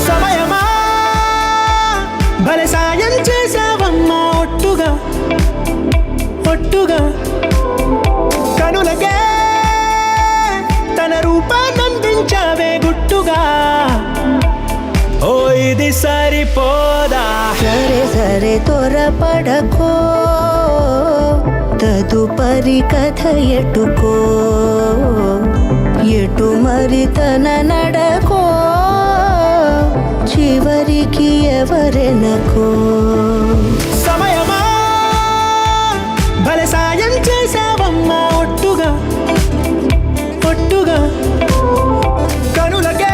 సమయమా భలే సాయం చేసావమ్మా ఒట్టుగా ఒట్టుగా కనులకే తన రూపాన్నందించావే గుట్టుగా ఓ ఇది సరిపోదా సరే సరే త్వరపడకో తదుపరి కథ ఎటుకో ఎటు మరి తన నడకో చివరికి ఎవరెనకో సమయమా భలే సాయం చేసావమ్మా ఒట్టుగా ఒట్టుగా కనులకే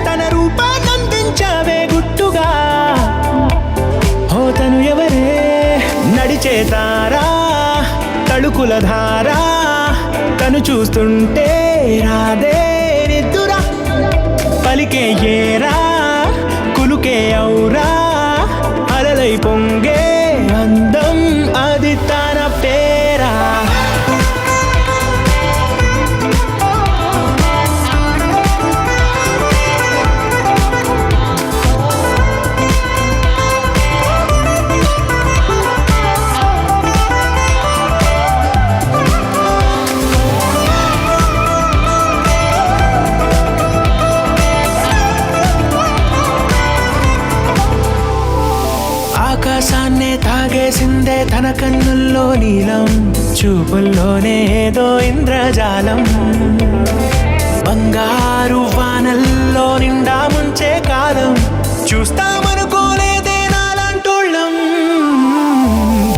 తన రూపాన్నందించావే గుట్టుగా ఓ తను ఎవరే నడిచేతారా తళుకుల ధారా తను చూస్తుంటే రాదే నిద్దురా పలికే ఏరా కులుకే ఔరా అలలై పొంగే అందం అది తన పేరా ఆకాశాన్నే తాగేసిందే తన కన్నుల్లో నీలం చూపుల్లోనే ఏదో ఇంద్రజాలం బంగారు వానల్లో నిండా ముంచే కాలం చూస్తామనుకోలేదే నాలాంటోళ్ళం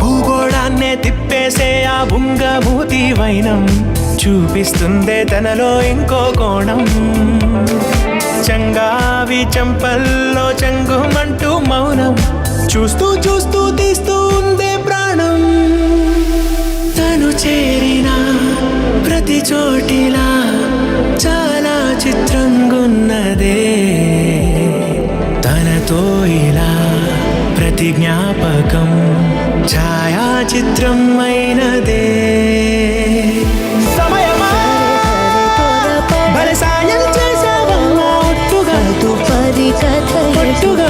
భూగోళాన్నే తిప్పేసే ఆ బుంగమూతి వైనం చూపిస్తుందే తనలో ఇంకో కోణం చంగావి చంపల్లో చంగుమంటూ మౌనం చూస్తూ చూస్తూ తీస్తూ ఉందే ప్రాణం తను చేరిన ప్రతి చోటిలా చాలా చిత్రంగున్నదే తనతో ఇలా ప్రతి జ్ఞాపకం ఛాయాచిత్రం అయినదే సమయమా భలే సాయం చేసావమ్మా ఒట్టుగా తదుపరి కథ ఒట్టుగా